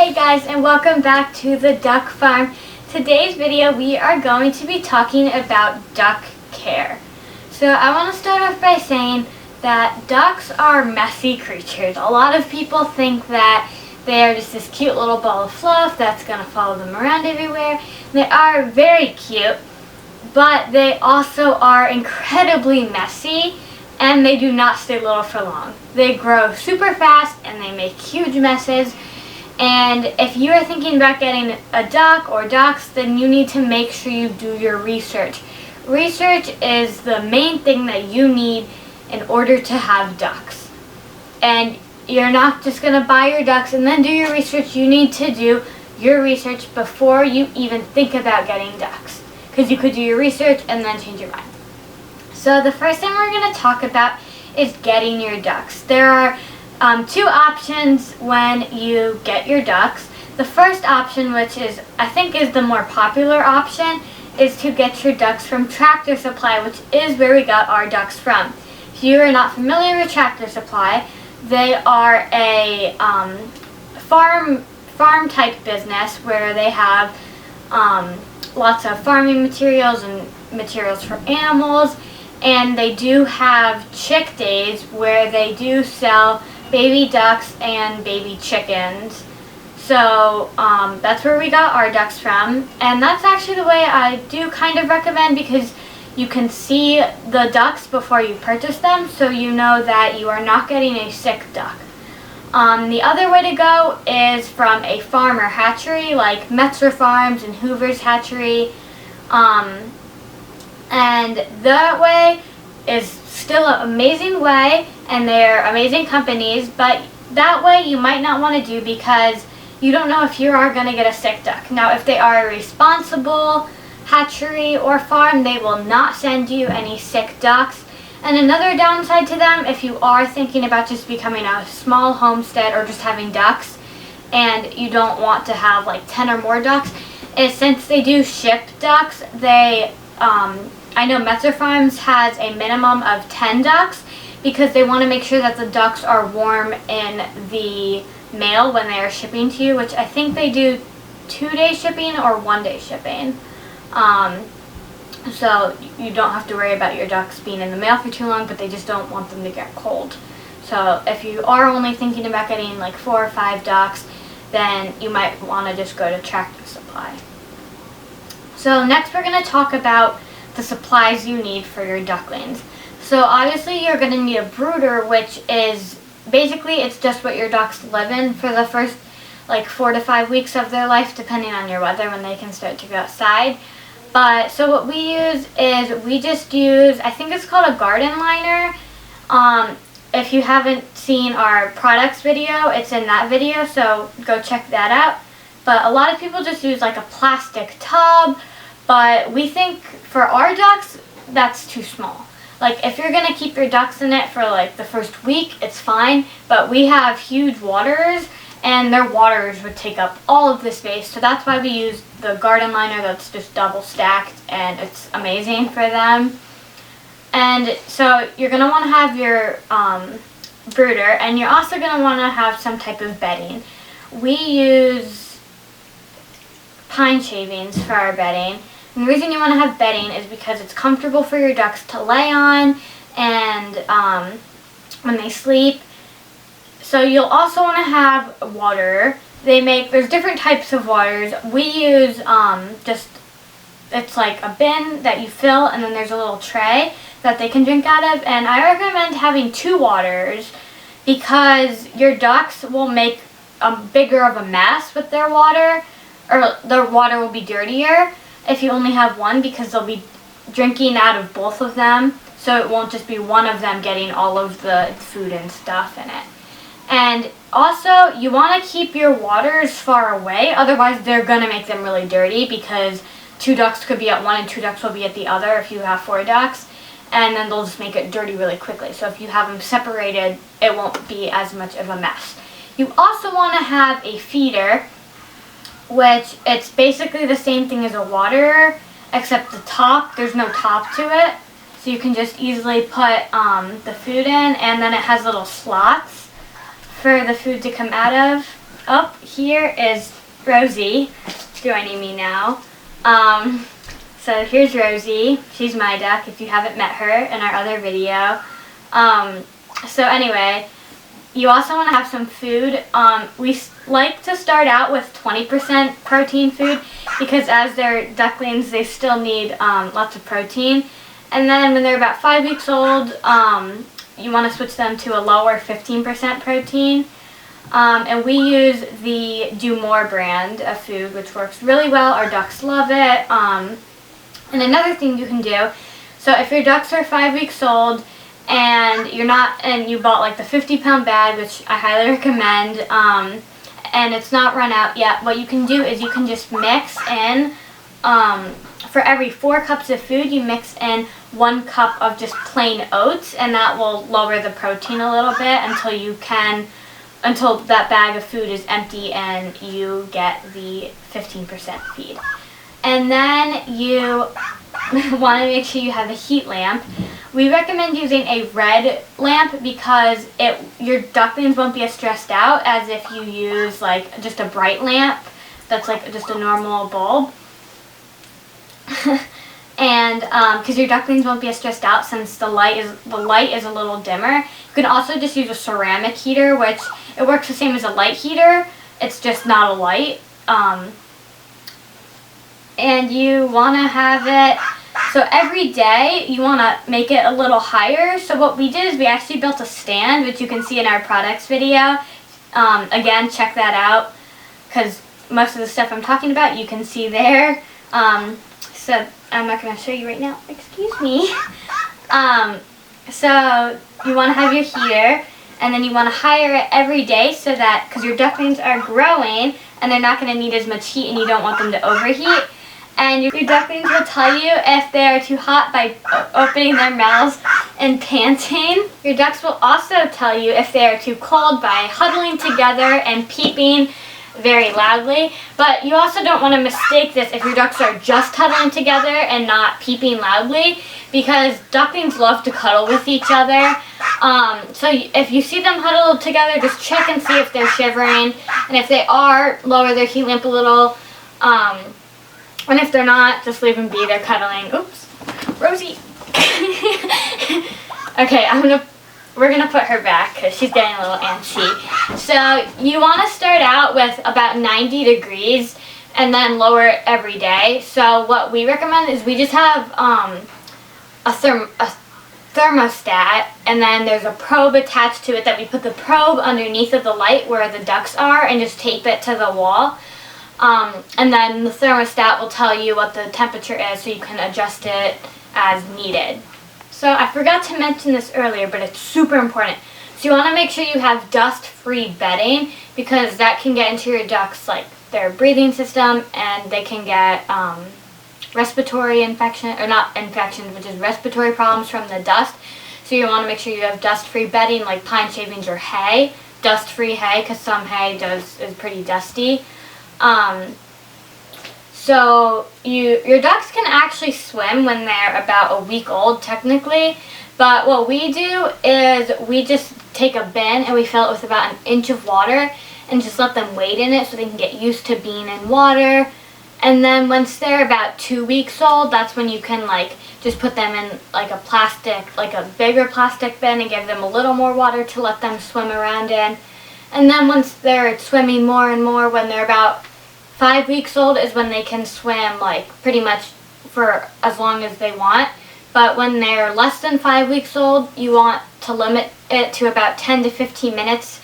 Hey guys, and welcome back to the duck farm. Today's video we are going to be talking about duck care. So I want to start off by saying that ducks are messy creatures. A lot of people think that they are just this cute little ball of fluff that's going to follow them around everywhere. They are very cute, but they also are incredibly messy, and they do not stay little for long. They grow super fast and they make huge messes. And if you are thinking about getting a duck or ducks, then you need to make sure you do your research. Research is the main thing that you need in order to have ducks. And you're not just going to buy your ducks and then do your research. You need to do your research before you even think about getting ducks, because you could do your research and then change your mind. So the first thing we're going to talk about is getting your ducks. There are two options when you get your ducks. The first option, which is I think is the more popular option, is to get your ducks from Tractor Supply, which is where we got our ducks from. If you are not familiar with Tractor Supply, they are a farm type business where they have lots of farming materials and materials for animals, and they do have chick days where they do sell baby ducks and baby chickens. So that's where we got our ducks from, and that's actually the way I do kind of recommend, because you can see the ducks before you purchase them, so you know that you are not getting a sick duck. The other way to go is from a farm or hatchery like Metzer Farms and Hoover's Hatchery, and that way is still an amazing way, and they're amazing companies, but that way you might not want to do because you don't know if you are going to get a sick duck. Now, if they are a responsible hatchery or farm, they will not send you any sick ducks. And another downside to them, if you are thinking about just becoming a small homestead or just having ducks and you don't want to have like 10 or more ducks, is since they do ship ducks, they I know Metzer Farms has a minimum of 10 ducks because they want to make sure that the ducks are warm in the mail when they are shipping to you, which I think they do 2-day shipping or 1-day shipping. So you don't have to worry about your ducks being in the mail for too long, but they just don't want them to get cold. So if you are only thinking about getting like 4 or 5 ducks, then you might want to just go to Tractor Supply. So next we're going to talk about the supplies you need for your ducklings. So obviously you're going to need a brooder, which is basically it's just what your ducks live in for the first like 4 to 5 weeks of their life, depending on your weather when they can start to go outside. But so what we use is we just use, I think it's called a garden liner. If you haven't seen our products video, it's in that video, so go check that out. But a lot of people just use like a plastic tub, but we think for our ducks that's too small. Like if you're gonna keep your ducks in it for like the first week, it's fine, but we have huge waterers and their waterers would take up all of the space, so that's why we use the garden liner that's just double stacked, and it's amazing for them. And so you're gonna want to have your brooder, and you're also gonna want to have some type of bedding. We use pine shavings for our bedding. And the reason you want to have bedding is because it's comfortable for your ducks to lay on and when they sleep. So you'll also want to have water. There's different types of waters. We use it's like a bin that you fill, and then there's a little tray that they can drink out of. And I recommend having 2 waters because your ducks will make a bigger of a mess with their water, or their water will be dirtier if you only have one, because they'll be drinking out of both of them, so it won't just be one of them getting all of the food and stuff in it. And also, you want to keep your waters far away, otherwise they're going to make them really dirty, because 2 ducks could be at one and 2 ducks will be at the other if you have 4 ducks, and then they'll just make it dirty really quickly. So if you have them separated, it won't be as much of a mess. You also want to have a feeder, which it's basically the same thing as a waterer, except the top, there's no top to it. So you can just easily put the food in, and then it has little slots for the food to come out of. up here is Rosie joining me now. So here's Rosie. She's my duck if you haven't met her in our other video. So anyway, you also want to have some food. We like to start out with 20% protein food because as they're ducklings, they still need lots of protein. And then when they're about 5 weeks old, you want to switch them to a lower 15% protein. And we use the Do More brand of food, which works really well. Our ducks love it. And another thing you can do, so if your ducks are 5 weeks old and you bought like the 50-pound bag, which I highly recommend, and it's not run out yet, what you can do is you can just mix in, for every 4 cups of food, you mix in 1 cup of just plain oats, and that will lower the protein a little bit until that bag of food is empty and you get the 15% feed. And then you want to make sure you have a heat lamp. We recommend using a red lamp because your ducklings won't be as stressed out as if you use like just a bright lamp that's like just a normal bulb. And because your ducklings won't be as stressed out since the light is a little dimmer. You can also just use a ceramic heater, which it works the same as a light heater. It's just not a light. And you want to have it, so every day you want to make it a little higher. So what we did is we actually built a stand, which you can see in our products video. Again, check that out because most of the stuff I'm talking about you can see there. So I'm not going to show you right now. Excuse me. So you want to have your heater, and then you want to higher it every day so that, because your ducklings are growing and they're not going to need as much heat and you don't want them to overheat. And your ducklings will tell you if they are too hot by opening their mouths and panting. Your ducks will also tell you if they are too cold by huddling together and peeping very loudly. But you also don't want to mistake this if your ducks are just huddling together and not peeping loudly, because ducklings love to cuddle with each other. So if you see them huddled together, just check and see if they're shivering. And if they are, lower their heat lamp a little. And if they're not, just leave them be. They're cuddling. Oops, Rosie. Okay, we're gonna put her back because she's getting a little antsy. So you want to start out with about 90 degrees and then lower it every day. So what we recommend is we just have a thermostat, and then there's a probe attached to it that we put the probe underneath of the light where the ducks are and just tape it to the wall. And then the thermostat will tell you what the temperature is so you can adjust it as needed. So I forgot to mention this earlier, but it's super important. So you want to make sure you have dust-free bedding because that can get into your ducks, like their breathing system, and they can get respiratory infection, or not infections, which is respiratory problems from the dust. So you want to make sure you have dust-free bedding like pine shavings or hay, dust-free hay, because some hay is pretty dusty. So your ducks can actually swim when they're about a week old technically, but what we do is we just take a bin and we fill it with about 1 inch of water and just let them wade in it so they can get used to being in water. And then once they're about 2 weeks old, that's when you can like just put them in like a bigger plastic bin and give them a little more water to let them swim around in. And then once they're swimming more and more, when they're about 5 weeks old is when they can swim like pretty much for as long as they want. But when they're less than 5 weeks old, you want to limit it to about 10 to 15 minutes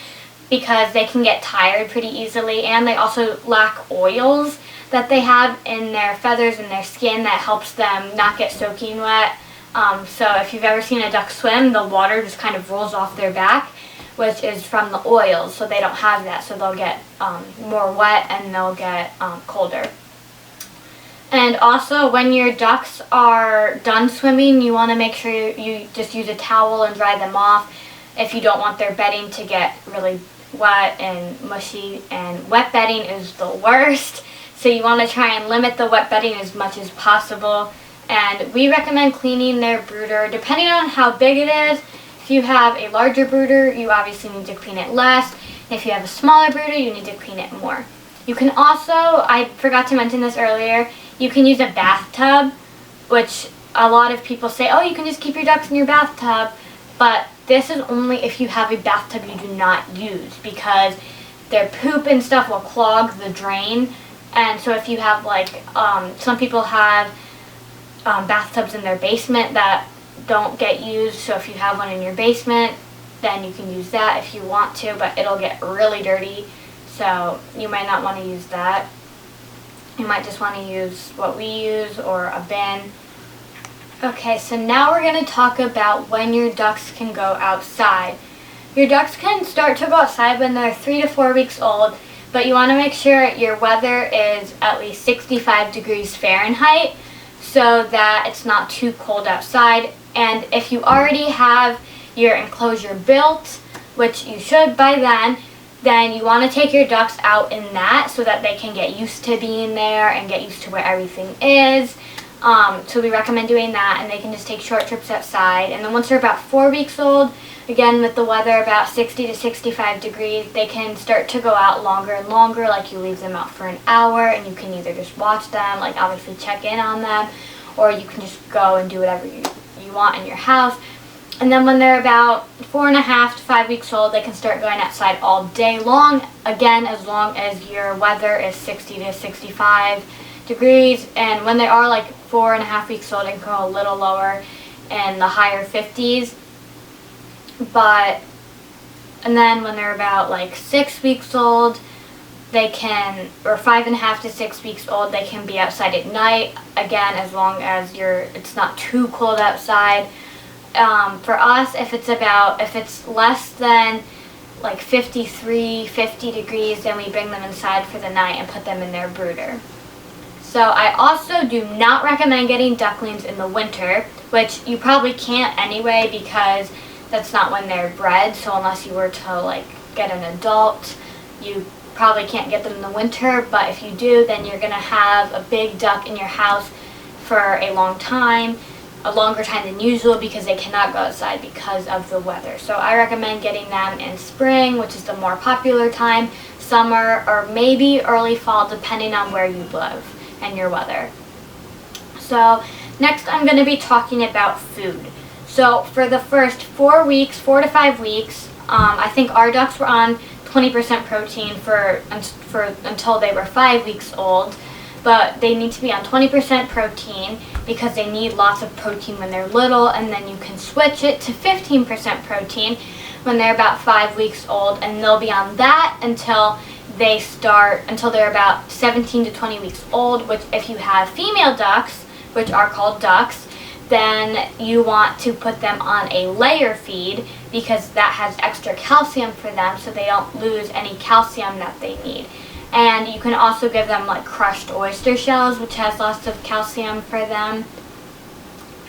because they can get tired pretty easily, and they also lack oils that they have in their feathers and their skin that helps them not get soaking wet. So if you've ever seen a duck swim, the water just kind of rolls off their back, which is from the oils, so they don't have that, so they'll get more wet and they'll get colder. And also, when your ducks are done swimming, you want to make sure you just use a towel and dry them off if you don't want their bedding to get really wet and mushy, and wet bedding is the worst. So you want to try and limit the wet bedding as much as possible. And we recommend cleaning their brooder depending on how big it is. If you have a larger brooder, you obviously need to clean it less. If you have a smaller brooder, you need to clean it more. You can also, I forgot to mention this earlier, you can use a bathtub, which a lot of people say, oh, you can just keep your ducks in your bathtub, but this is only if you have a bathtub you do not use, because their poop and stuff will clog the drain. And so if you have like, some people have bathtubs in their basement that don't get used, so if you have one in your basement, then you can use that if you want to, but it'll get really dirty, so you might not want to use that. You might just want to use what we use, or a bin. Okay, so now we're going to talk about when your ducks can go outside. Your ducks can start to go outside when they're 3 to 4 weeks old, but you want to make sure your weather is at least 65 degrees Fahrenheit so that it's not too cold outside. And if you already have your enclosure built, which you should by then you want to take your ducks out in that so that they can get used to being there and get used to where everything is. So we recommend doing that, and they can just take short trips outside. And then once they're about 4 weeks old, again with the weather about 60 to 65 degrees, they can start to go out longer and longer, like you leave them out for an hour, and you can either just watch them, like obviously check in on them, or you can just go and do whatever you want in your house. And then when they're about 4.5 to 5 weeks old, they can start going outside all day long, again as long as your weather is 60 to 65 degrees. And when they are like 4.5 weeks old, it can go a little lower in the higher 50s. And then when they're about like 6 weeks old, they can, or 5.5 to 6 weeks old, they can be outside at night, again as long as it's not too cold outside. For us, if it's less than like 50 degrees, then we bring them inside for the night and put them in their brooder. So I also do not recommend getting ducklings in the winter, which you probably can't anyway because that's not when they're bred. So unless you were to like get an adult, you probably can't get them in the winter. But if you do, then you're gonna have a big duck in your house for a long time, a longer time than usual, because they cannot go outside because of the weather. So I recommend getting them in spring, which is the more popular time, summer, or maybe early fall, depending on where you live and your weather. So next I'm going to be talking about food. So for the first 4 to 5 weeks, I think our ducks were on 20% protein for until they were 5 weeks old. But they need to be on 20% protein because they need lots of protein when they're little, and then you can switch it to 15% protein when they're about 5 weeks old, and they'll be on that until they're about 17 to 20 weeks old, which if you have female ducks, which are called ducks, then you want to put them on a layer feed because that has extra calcium for them so they don't lose any calcium that they need. And you can also give them like crushed oyster shells, which has lots of calcium for them.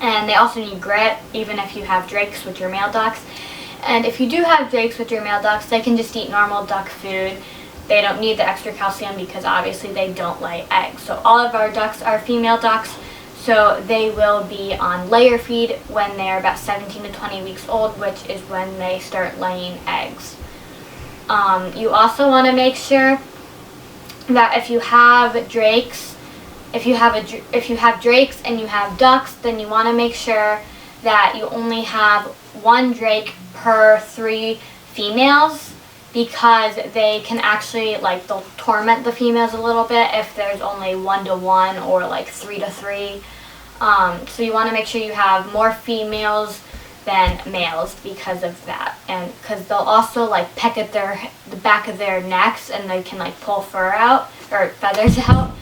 And they also need grit, even if you have drakes with your male ducks. And if you do have drakes with your male ducks, they can just eat normal duck food. They don't need the extra calcium because obviously they don't lay eggs. So all of our ducks are female ducks, so they will be on layer feed when they're about 17 to 20 weeks old, which is when they start laying eggs. You also want to make sure that if you have drakes and you have ducks, then you want to make sure that you only have 1 drake per 3 females, because they can actually, like, they'll torment the females a little bit if there's only 1 to 1 or like 3 to 3. So you want to make sure you have more females than males because of that, and because they'll also like peck at the back of their necks, and they can like pull fur out or feathers out.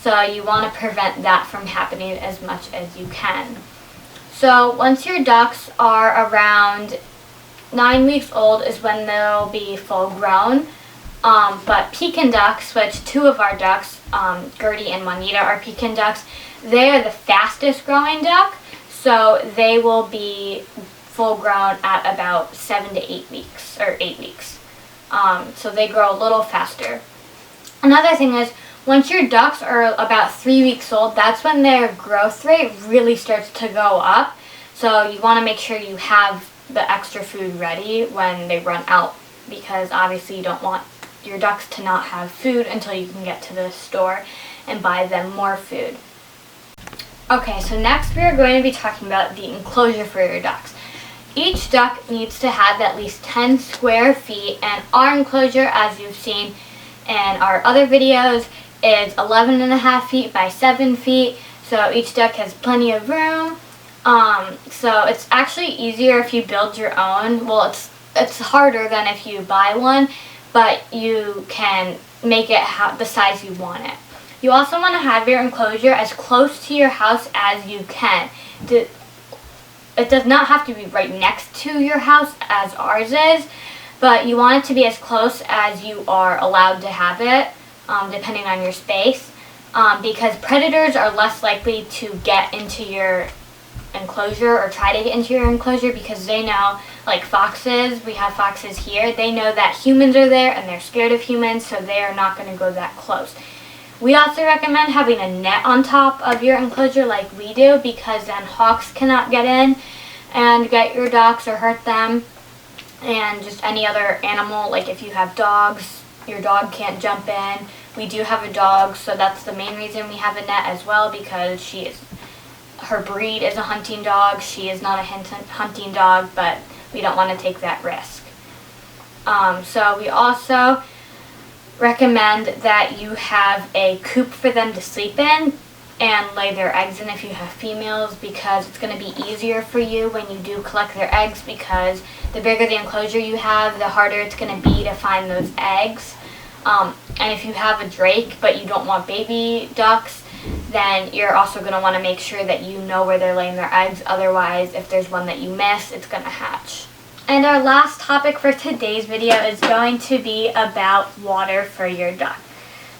So you want to prevent that from happening as much as you can. So once your ducks are around 9 weeks old is when they'll be full grown. But Pekin ducks, which 2 of our ducks, Gertie and Juanita, are Pekin ducks, they are the fastest growing duck. So they will be full grown at about 7 to 8 weeks, or 8 weeks. So they grow a little faster. Another thing is, once your ducks are about 3 weeks old, that's when their growth rate really starts to go up. So you want to make sure you have the extra food ready when they run out because obviously you don't want your ducks to not have food until you can get to the store and buy them more food. Okay, so next we are going to be talking about the enclosure for your ducks. Each duck needs to have at least 10 square feet, and our enclosure, as you've seen in our other videos, is 11.5 feet by 7 feet, so each duck has plenty of room. So it's actually easier if you build your own. Well, it's harder than if you buy one, but you can make it the size you want it. You also want to have your enclosure as close to your house as you can. It does not have to be right next to your house as ours is, but you want it to be as close as you are allowed to have it, depending on your space, because predators are less likely to get into your enclosure or try to get into your enclosure, because they know, like foxes, we have foxes here, they know that humans are there and they're scared of humans, so they are not going to go that close. We also recommend having a net on top of your enclosure like we do, because then hawks cannot get in and get your ducks or hurt them, and just any other animal, like if you have dogs, your dog can't jump in. We do have a dog, so that's the main reason we have a net as well, because her breed is a hunting dog. She is not a hunting dog, but we don't want to take that risk. So we also recommend that you have a coop for them to sleep in and lay their eggs in if you have females, because it's going to be easier for you when you do collect their eggs, because the bigger the enclosure you have, the harder it's going to be to find those eggs. And if you have a drake but you don't want baby ducks, then you're also going to want to make sure that you know where they're laying their eggs. Otherwise, if there's one that you miss, it's going to hatch. And our last topic for today's video is going to be about water for your duck.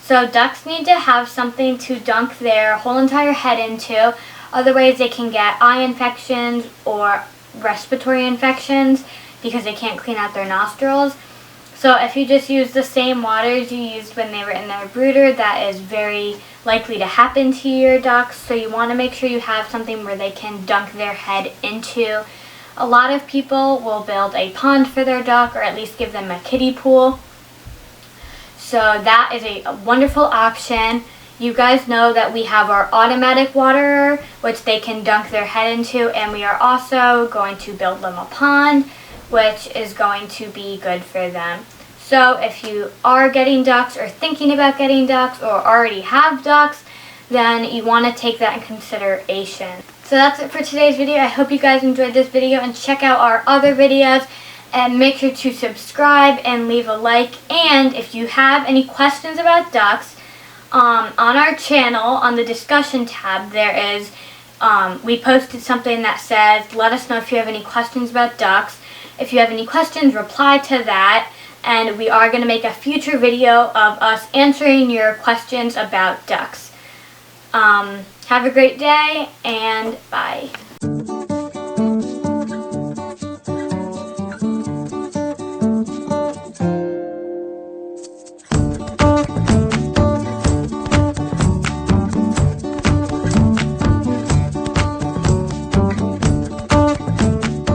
So ducks need to have something to dunk their whole entire head into, otherwise they can get eye infections or respiratory infections because they can't clean out their nostrils. So if you just use the same waters you used when they were in their brooder, that is very likely to happen to your ducks. So you want to make sure you have something where they can dunk their head into. A lot of people will build a pond for their duck, or at least give them a kiddie pool. So that is a wonderful option. You guys know that we have our automatic waterer, which they can dunk their head into, and we are also going to build them a pond, which is going to be good for them. So if you are getting ducks or thinking about getting ducks or already have ducks, then you want to take that in consideration. So that's it for today's video. I hope you guys enjoyed this video, and check out our other videos, and make sure to subscribe and leave a like. And if you have any questions about ducks, on our channel, on the discussion tab, there is, we posted something that says, let us know if you have any questions about ducks. If you have any questions, reply to that, and we are going to make a future video of us answering your questions about ducks. Have a great day, and bye.